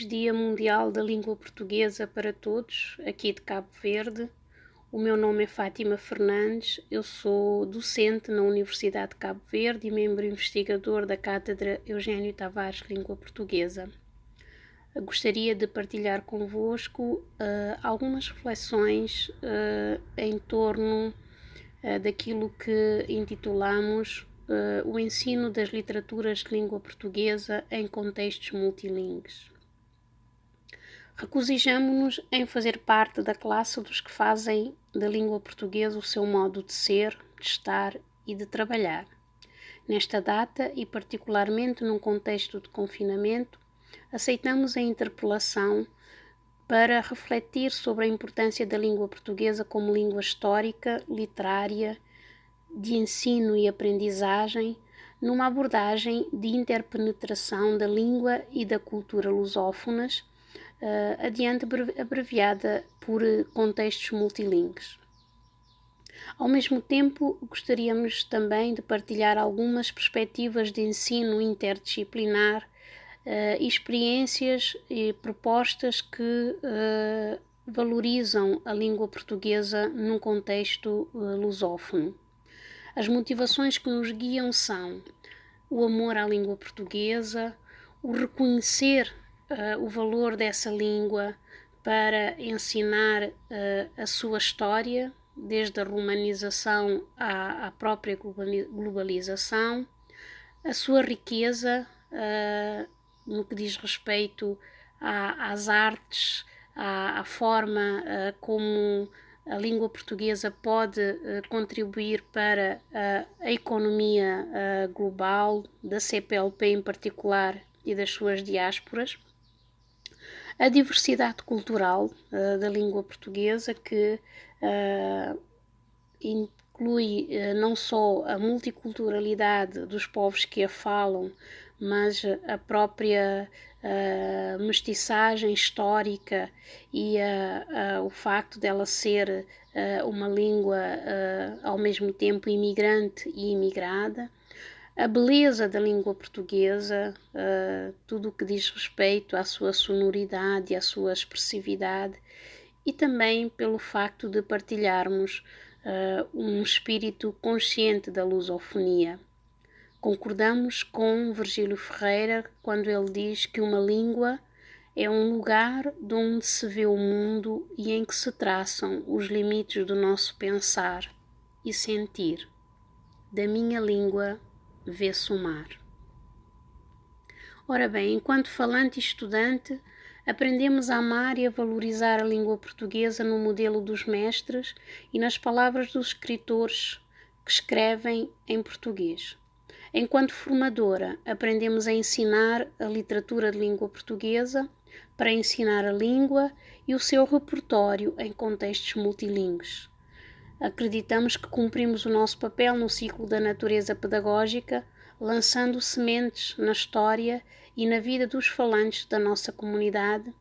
Dia Mundial da Língua Portuguesa para todos, aqui de Cabo Verde. O meu nome é Fátima Fernandes, eu sou docente na Universidade de Cabo Verde e membro investigador da Cátedra Eugênio Tavares Língua Portuguesa. Gostaria de partilhar convosco algumas reflexões em torno daquilo que intitulamos o ensino das literaturas de língua portuguesa em contextos multilingües. Regozijamo-nos em fazer parte da classe dos que fazem da língua portuguesa o seu modo de ser, de estar e de trabalhar. Nesta data, e particularmente num contexto de confinamento, aceitamos a interpelação para refletir sobre a importância da língua portuguesa como língua histórica, literária, de ensino e aprendizagem, numa abordagem de interpenetração da língua e da cultura lusófonas, adiante abreviada por contextos multilingües. Ao mesmo tempo, gostaríamos também de partilhar algumas perspectivas de ensino interdisciplinar, experiências e propostas que valorizam a língua portuguesa num contexto lusófono. As motivações que nos guiam são o amor à língua portuguesa, o reconhecer o valor dessa língua para ensinar a sua história, desde a romanização à própria globalização, a sua riqueza no que diz respeito às artes, à forma como a língua portuguesa pode contribuir para a economia global, da CPLP em particular e das suas diásporas. A diversidade cultural da língua portuguesa, que inclui não só a multiculturalidade dos povos que a falam, mas a própria mestiçagem histórica e o facto dela ser uma língua ao mesmo tempo imigrante e imigrada. A beleza da língua portuguesa, tudo o que diz respeito à sua sonoridade e à sua expressividade, e também pelo facto de partilharmos um espírito consciente da lusofonia. Concordamos com Virgílio Ferreira quando ele diz que uma língua é um lugar de onde se vê o mundo e em que se traçam os limites do nosso pensar e sentir. Da minha língua vê-se o mar. Ora bem, enquanto falante e estudante, aprendemos a amar e a valorizar a língua portuguesa no modelo dos mestres e nas palavras dos escritores que escrevem em português. Enquanto formadora, aprendemos a ensinar a literatura de língua portuguesa para ensinar a língua e o seu repertório em contextos multilingües. Acreditamos que cumprimos o nosso papel no ciclo da natureza pedagógica, lançando sementes na história e na vida dos falantes da nossa comunidade,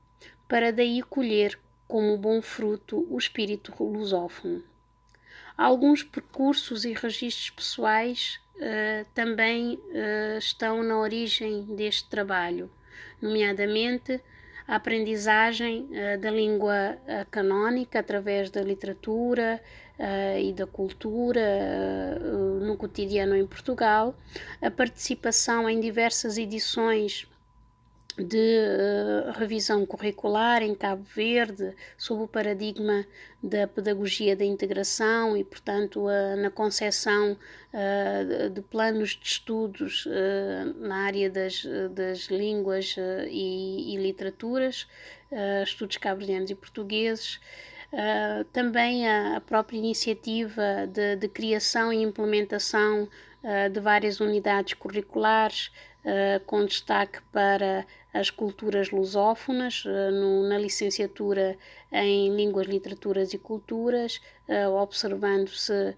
para daí colher como bom fruto o espírito lusófono. Alguns percursos e registros pessoais também estão na origem deste trabalho, nomeadamente a aprendizagem da língua canónica através da literatura e da cultura no cotidiano em Portugal, a participação em diversas edições de revisão curricular em Cabo Verde, sob o paradigma da pedagogia da integração e, portanto, na concepção de planos de estudos na área das línguas e literaturas, estudos cabo-verdianos e portugueses. Também a própria iniciativa de criação e implementação de várias unidades curriculares, com destaque para as culturas lusófonas, na licenciatura em Línguas, Literaturas e Culturas, observando-se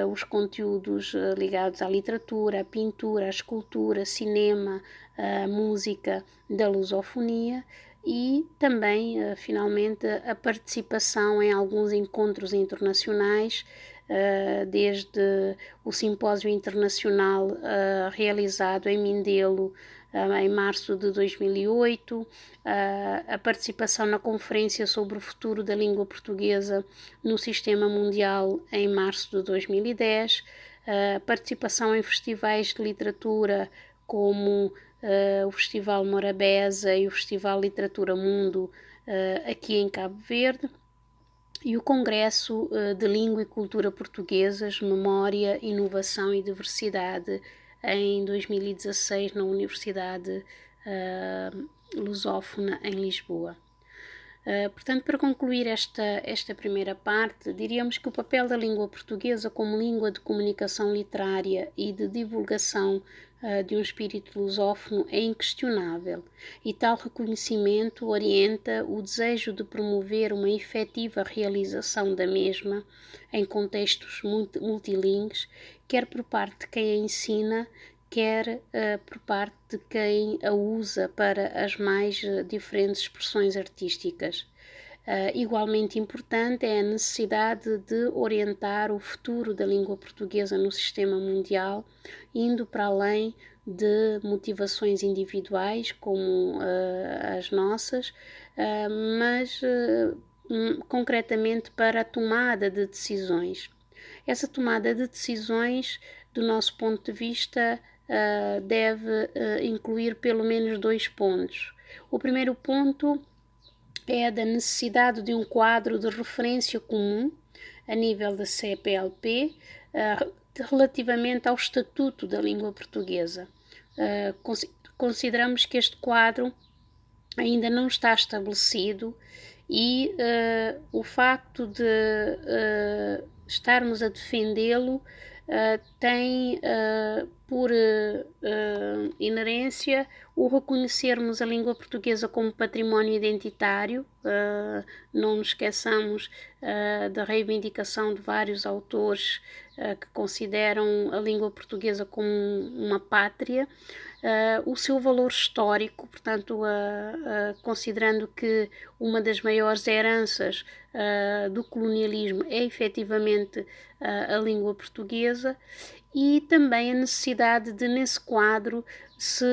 os conteúdos ligados à literatura, à pintura, à escultura, cinema, à música da lusofonia, e também, finalmente, a participação em alguns encontros internacionais desde o simpósio internacional realizado em Mindelo em março de 2008, a participação na Conferência sobre o Futuro da Língua Portuguesa no Sistema Mundial em março de 2010, a participação em festivais de literatura como o Festival Morabeza e o Festival Literatura Mundo aqui em Cabo Verde, e o Congresso de Língua e Cultura Portuguesas, Memória, Inovação e Diversidade em 2016 na Universidade Lusófona em Lisboa. Portanto, para concluir esta primeira parte, diríamos que o papel da língua portuguesa como língua de comunicação literária e de divulgação de um espírito lusófono é inquestionável, e tal reconhecimento orienta o desejo de promover uma efetiva realização da mesma em contextos multilingües, quer por parte de quem a ensina, quer por parte de quem a usa para as mais diferentes expressões artísticas. Igualmente importante é a necessidade de orientar o futuro da língua portuguesa no sistema mundial, indo para além de motivações individuais, como as nossas, mas concretamente para a tomada de decisões. Essa tomada de decisões, do nosso ponto de vista, deve incluir pelo menos 2 pontos. O primeiro ponto é a da necessidade de um quadro de referência comum a nível da CPLP relativamente ao Estatuto da Língua Portuguesa. Consideramos que este quadro ainda não está estabelecido e o facto de estarmos a defendê-lo tem por inerência o reconhecermos a língua portuguesa como património identitário. Não nos esqueçamos da reivindicação de vários autores que consideram a língua portuguesa como uma pátria. O seu valor histórico, portanto, considerando que uma das maiores heranças do colonialismo é efetivamente a língua portuguesa, e também a necessidade de, nesse quadro, se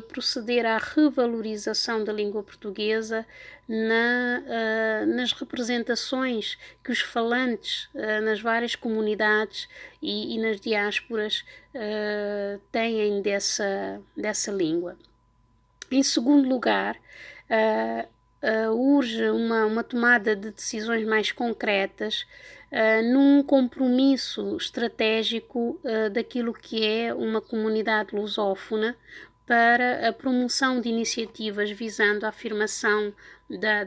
proceder à revalorização da língua portuguesa nas representações que os falantes nas várias comunidades e nas diásporas têm dessa língua. Em segundo lugar, urge uma tomada de decisões mais concretas num compromisso estratégico daquilo que é uma comunidade lusófona para a promoção de iniciativas visando a afirmação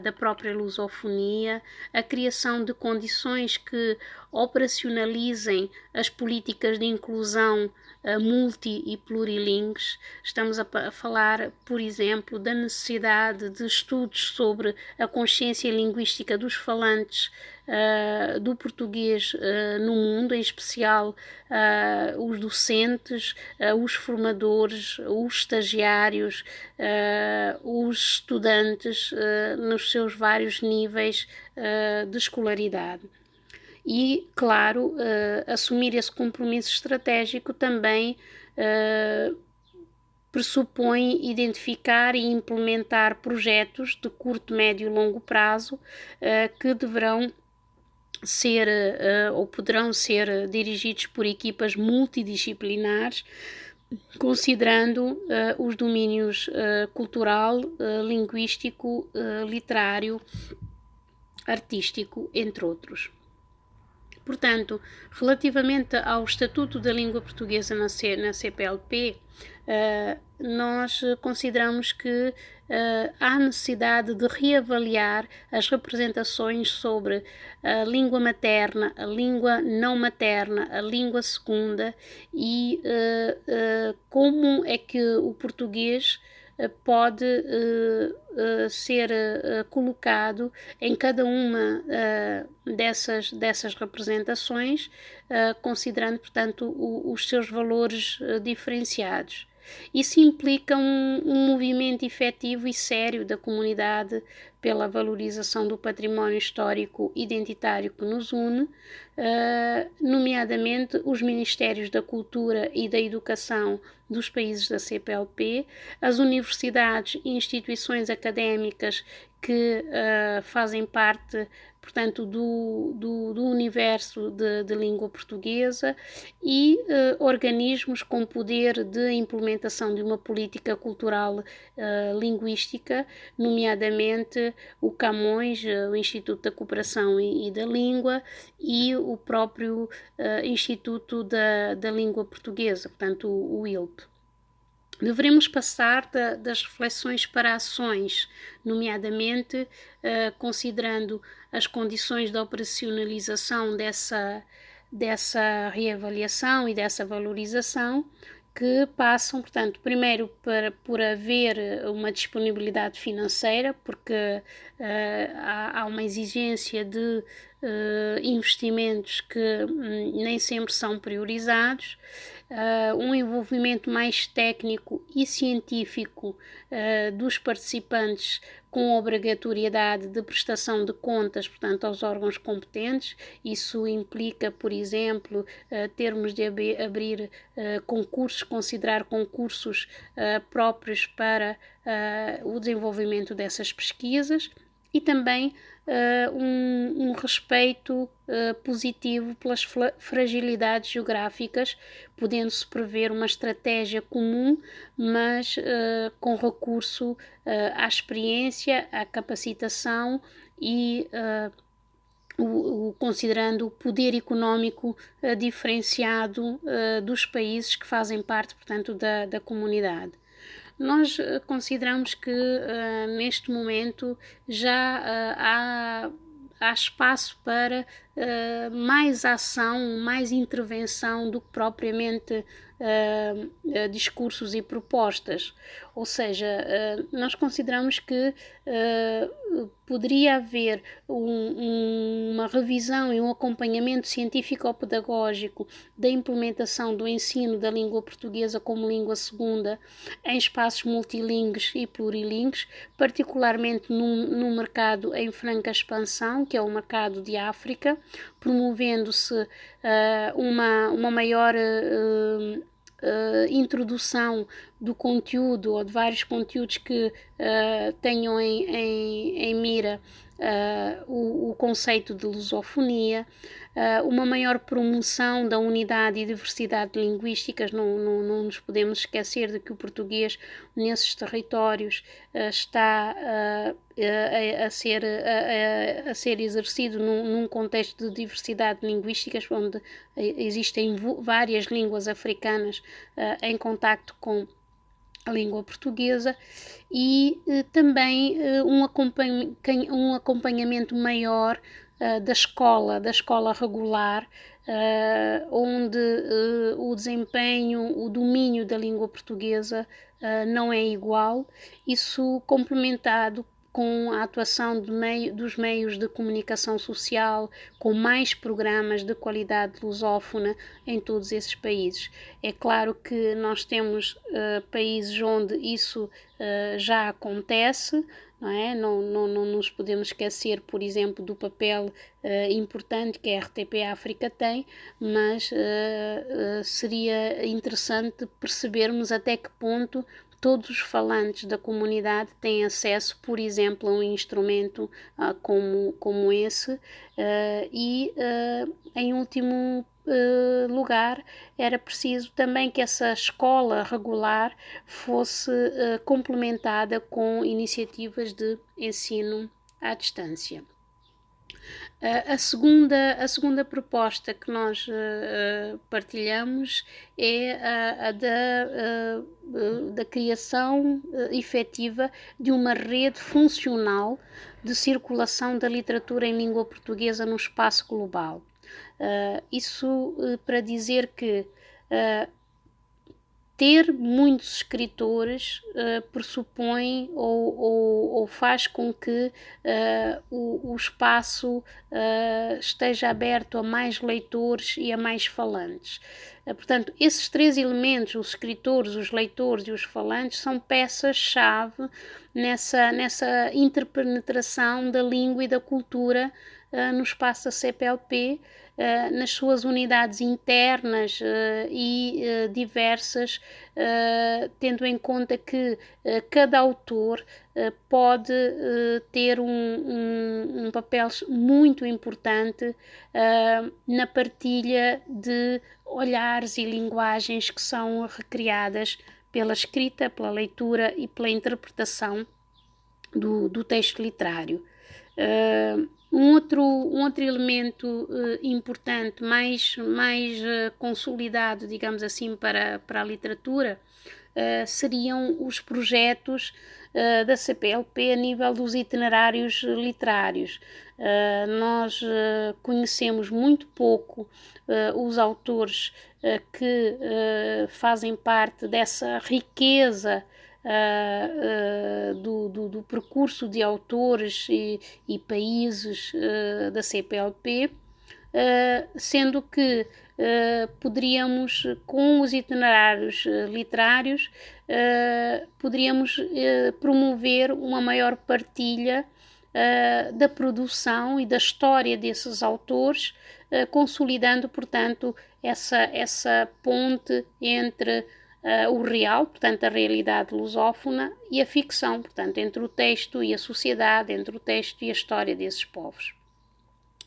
da própria lusofonia, a criação de condições que operacionalizem as políticas de inclusão multi e plurilingües. Estamos a falar, por exemplo, da necessidade de estudos sobre a consciência linguística dos falantes do português no mundo, em especial os docentes, os formadores, os estagiários, os estudantes nos seus vários níveis de escolaridade. E, claro, assumir esse compromisso estratégico também pressupõe identificar e implementar projetos de curto, médio e longo prazo que deverão ser ou poderão ser dirigidos por equipas multidisciplinares, considerando os domínios cultural, linguístico, literário, artístico, entre outros. Portanto, relativamente ao Estatuto da Língua Portuguesa na CPLP, nós consideramos que há necessidade de reavaliar as representações sobre a língua materna, a língua não materna, a língua segunda e como é que o português pode ser colocado em cada uma dessas representações, considerando, portanto, os seus valores diferenciados. Isso implica um movimento efetivo e sério da comunidade pela valorização do património histórico identitário que nos une, nomeadamente os Ministérios da Cultura e da Educação dos países da CPLP, as universidades e instituições académicas que fazem parte, portanto, do universo de língua portuguesa e organismos com poder de implementação de uma política cultural linguística, nomeadamente o Camões, o Instituto da Cooperação e da Língua, e o próprio Instituto da Língua Portuguesa, portanto, o ILP. Devemos passar das reflexões para ações, nomeadamente considerando as condições de operacionalização dessa reavaliação e dessa valorização, que passam, portanto, primeiro por haver uma disponibilidade financeira, porque há uma exigência de investimentos que nem sempre são priorizados, um envolvimento mais técnico e científico dos participantes, com obrigatoriedade de prestação de contas, portanto, aos órgãos competentes. Isso implica, por exemplo, termos de abrir concursos, considerar concursos próprios para o desenvolvimento dessas pesquisas, e também um respeito positivo pelas fragilidades geográficas, podendo-se prever uma estratégia comum, mas com recurso à experiência, à capacitação e considerando o poder económico diferenciado dos países que fazem parte, portanto, da comunidade. Nós consideramos que neste momento já há espaço para mais ação, mais intervenção do que propriamente discursos e propostas. Ou seja, nós consideramos que poderia haver uma revisão e um acompanhamento científico-pedagógico da implementação do ensino da língua portuguesa como língua segunda em espaços multilingües e plurilingues, particularmente num mercado em franca expansão, que é o mercado de África, promovendo-se uma maior introdução do conteúdo ou de vários conteúdos que tenham em mira o conceito de lusofonia, uma maior promoção da unidade e diversidade linguísticas. Não nos podemos esquecer de que o português nesses territórios está a ser exercido num contexto de diversidade linguísticas, onde existem várias línguas africanas em contacto com a língua portuguesa, e também um acompanhamento maior da escola regular, onde o desempenho, o domínio da língua portuguesa não é igual, isso complementado com a atuação dos meios de comunicação social, com mais programas de qualidade lusófona em todos esses países. É claro que nós temos países onde isso já acontece, não é? Não nos podemos esquecer, por exemplo, do papel importante que a RTP África tem, mas seria interessante percebermos até que ponto todos os falantes da comunidade têm acesso, por exemplo, a um instrumento como esse, e em último lugar, era preciso também que essa escola regular fosse complementada com iniciativas de ensino à distância. A segunda proposta que nós partilhamos é a da criação efetiva de uma rede funcional de circulação da literatura em língua portuguesa no espaço global. Isso para dizer que ter muitos escritores pressupõe ou faz com que o espaço esteja aberto a mais leitores e a mais falantes. Portanto, esses três elementos, os escritores, os leitores e os falantes, são peças-chave nessa interpenetração da língua e da cultura no espaço da CPLP, nas suas unidades internas e diversas, tendo em conta que cada autor pode ter um papel muito importante na partilha de olhares e linguagens que são recriadas pela escrita, pela leitura e pela interpretação do texto literário. Um outro elemento importante, mais consolidado, digamos assim, para a literatura, seriam os projetos da CPLP a nível dos itinerários literários. Nós conhecemos muito pouco os autores que fazem parte dessa riqueza do percurso de autores e países da CPLP, sendo que poderíamos, com os itinerários literários, poderíamos promover uma maior partilha da produção e da história desses autores, consolidando, portanto, essa ponte entre o real, portanto, a realidade lusófona, e a ficção, portanto, entre o texto e a sociedade, entre o texto e a história desses povos.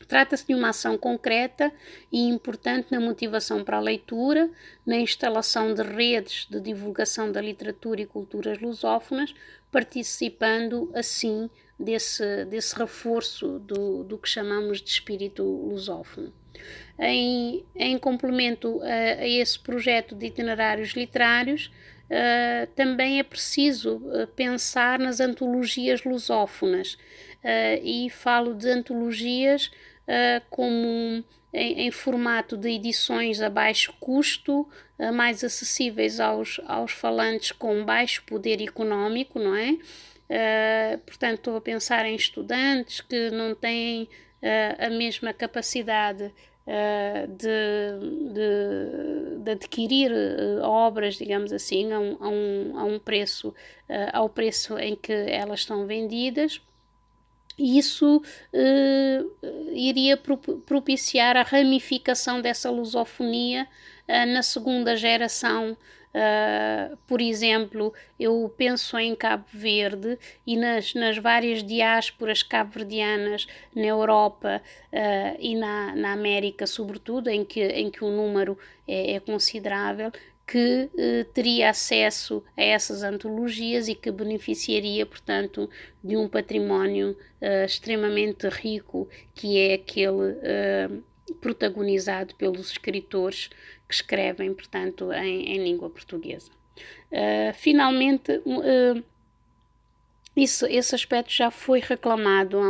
Trata-se de uma ação concreta e importante na motivação para a leitura, na instalação de redes de divulgação da literatura e culturas lusófonas, participando assim desse reforço do que chamamos de espírito lusófono. Em complemento a esse projeto de itinerários literários, também é preciso pensar nas antologias lusófonas, e falo de antologias como em formato de edições a baixo custo, mais acessíveis aos falantes com baixo poder económico, não é? Portanto, estou a pensar em estudantes que não têm a mesma capacidade de adquirir obras, digamos assim, a um preço, ao preço em que elas estão vendidas. Isso iria propiciar a ramificação dessa lusofonia na segunda geração. Por exemplo, eu penso em Cabo Verde e nas várias diásporas cabo-verdianas na Europa e na América, sobretudo, em que o número é considerável, que teria acesso a essas antologias e que beneficiaria, portanto, de um património extremamente rico, que é aquele protagonizado pelos escritores que escrevem, portanto, em língua portuguesa. Finalmente, esse aspecto já foi reclamado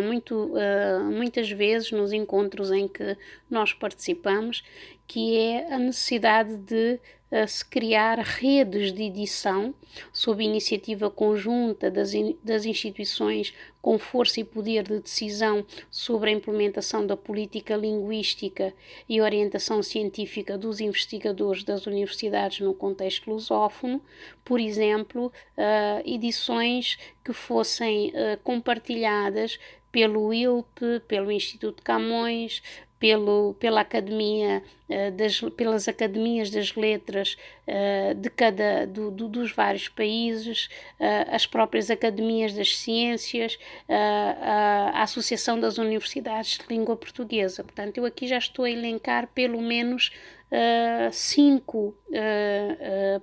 muitas vezes nos encontros em que nós participamos, que é a necessidade de se criar redes de edição sob iniciativa conjunta das instituições com força e poder de decisão sobre a implementação da política linguística e orientação científica dos investigadores das universidades no contexto lusófono, por exemplo, edições que fossem compartilhadas pelo ILP, pelo Instituto Camões, pela academia, pelas academias das letras dos vários países, as próprias academias das ciências, a Associação das Universidades de Língua Portuguesa. Portanto, eu aqui já estou a elencar pelo menos 5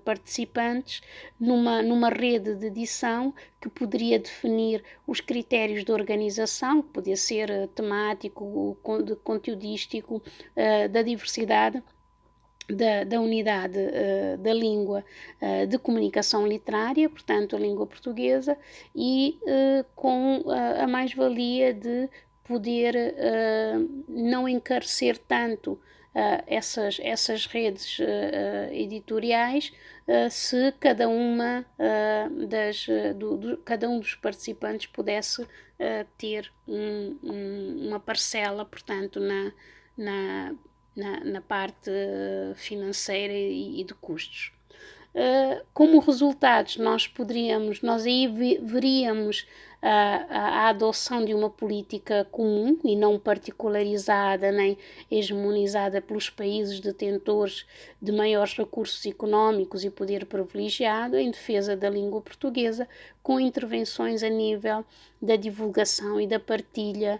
participantes numa rede de edição que poderia definir os critérios de organização, que podia ser temático, conteudístico, da diversidade da unidade da língua de comunicação literária, portanto a língua portuguesa, e com a mais-valia de poder não encarecer tanto essas redes editoriais, se cada uma cada um dos participantes pudesse ter uma parcela, portanto, na parte financeira e de custos. Como resultados, nós aí veríamos a adoção de uma política comum e não particularizada nem hegemonizada pelos países detentores de maiores recursos económicos e poder privilegiado em defesa da língua portuguesa, com intervenções a nível da divulgação e da partilha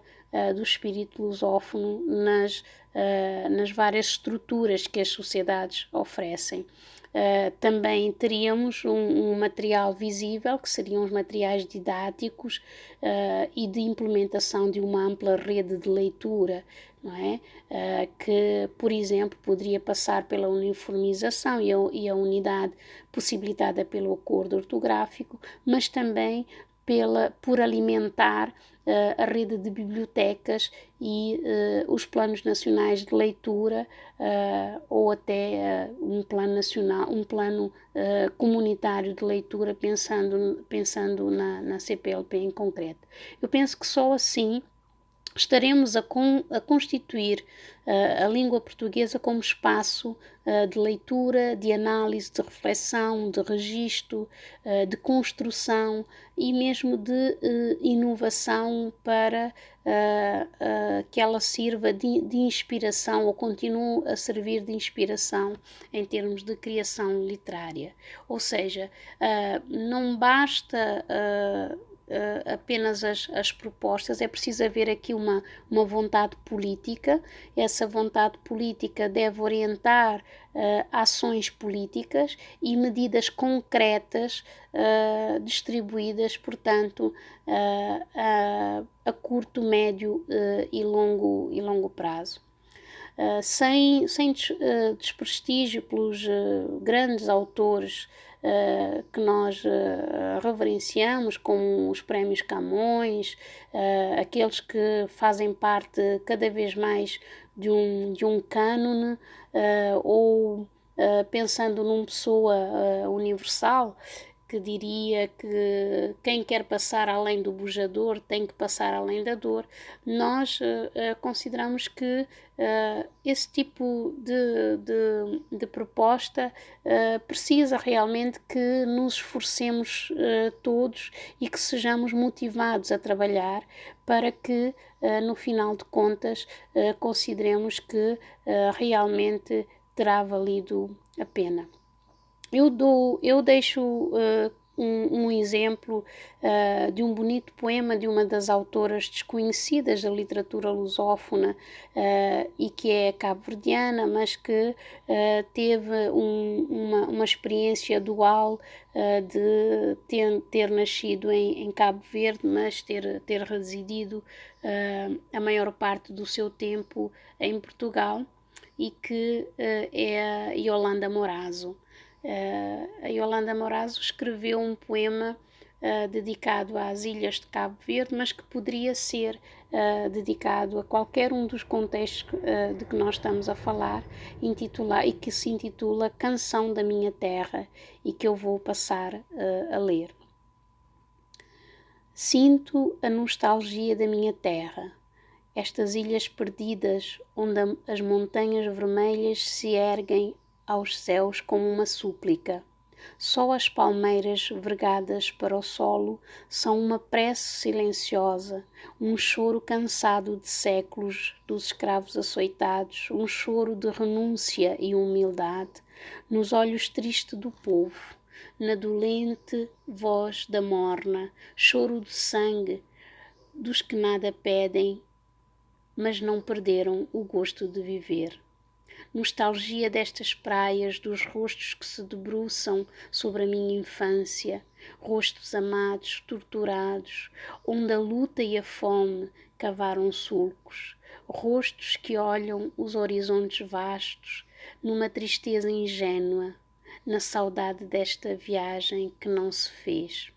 do espírito lusófono nas várias estruturas que as sociedades oferecem. Também teríamos um material visível, que seriam os materiais didáticos e de implementação de uma ampla rede de leitura, não é? Que, por exemplo, poderia passar pela uniformização e a unidade possibilitada pelo acordo ortográfico, mas também por alimentar a rede de bibliotecas e os planos nacionais de leitura ou até um plano nacional, um plano comunitário de leitura, pensando na CPLP em concreto. Eu penso que só assim estaremos a constituir a língua portuguesa como espaço de leitura, de análise, de reflexão, de registro, de construção e mesmo de inovação para que ela sirva de inspiração ou continue a servir de inspiração em termos de criação literária. Ou seja, não basta apenas as propostas, é preciso haver aqui uma vontade política. Essa vontade política deve orientar ações políticas e medidas concretas distribuídas, portanto, a curto, médio e longo prazo. Sem desprestígio pelos grandes autores que nós reverenciamos, como os prémios Camões, aqueles que fazem parte cada vez mais de um cânone, ou pensando numa pessoa universal, que diria que quem quer passar além do bujador tem que passar além da dor. Nós consideramos que esse tipo de proposta precisa realmente que nos esforcemos todos e que sejamos motivados a trabalhar para que, no final de contas, consideremos que realmente terá valido a pena. Eu deixo um exemplo de um bonito poema de uma das autoras desconhecidas da literatura lusófona e que é cabo-verdiana, mas que teve uma experiência dual de ter nascido em Cabo Verde, mas ter residido a maior parte do seu tempo em Portugal, e que é a Yolanda Morazo. A Yolanda Morazo escreveu um poema dedicado às ilhas de Cabo Verde, mas que poderia ser dedicado a qualquer um dos contextos de que nós estamos a falar, e que se intitula Canção da Minha Terra, e que eu vou passar a ler. Sinto a nostalgia da minha terra, estas ilhas perdidas onde as montanhas vermelhas se erguem aos céus como uma súplica. Só as palmeiras vergadas para o solo são uma prece silenciosa, um choro cansado de séculos dos escravos açoitados, um choro de renúncia e humildade nos olhos tristes do povo, na dolente voz da morna, choro de sangue dos que nada pedem, mas não perderam o gosto de viver. Nostalgia destas praias, dos rostos que se debruçam sobre a minha infância, rostos amados, torturados, onde a luta e a fome cavaram sulcos, rostos que olham os horizontes vastos, numa tristeza ingênua, na saudade desta viagem que não se fez.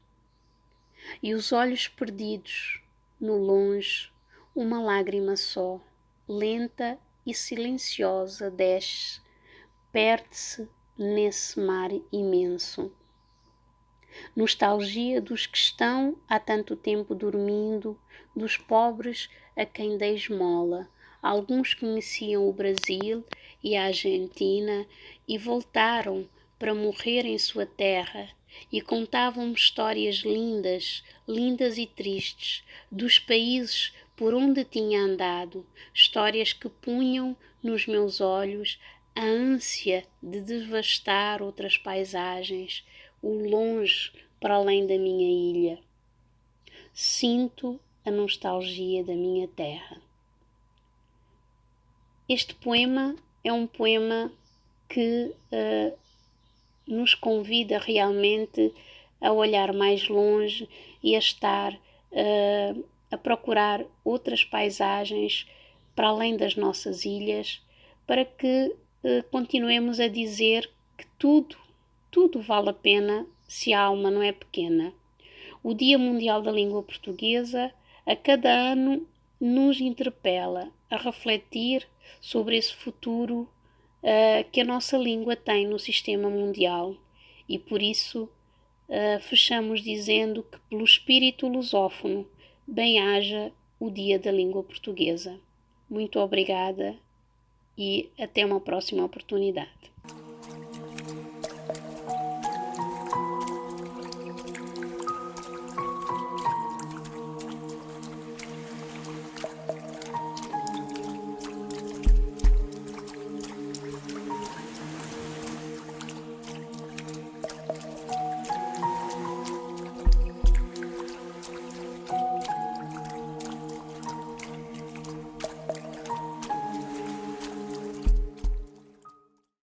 E os olhos perdidos, no longe, uma lágrima só, lenta e silenciosa desce, perde-se nesse mar imenso. Nostalgia dos que estão há tanto tempo dormindo, dos pobres a quem dei esmola. Alguns conheciam o Brasil e a Argentina e voltaram para morrer em sua terra e contavam-me histórias lindas, lindas e tristes, dos países por onde tinha andado, histórias que punham nos meus olhos a ânsia de devastar outras paisagens, o longe para além da minha ilha. Sinto a nostalgia da minha terra. Este poema é um poema que nos convida realmente a olhar mais longe e a estar a procurar outras paisagens para além das nossas ilhas, para que continuemos a dizer que tudo vale a pena se a alma não é pequena. O Dia Mundial da Língua Portuguesa, a cada ano, nos interpela a refletir sobre esse futuro que a nossa língua tem no sistema mundial e por isso fechamos dizendo que pelo espírito lusófono bem-haja o Dia da Língua Portuguesa. Muito obrigada e até uma próxima oportunidade.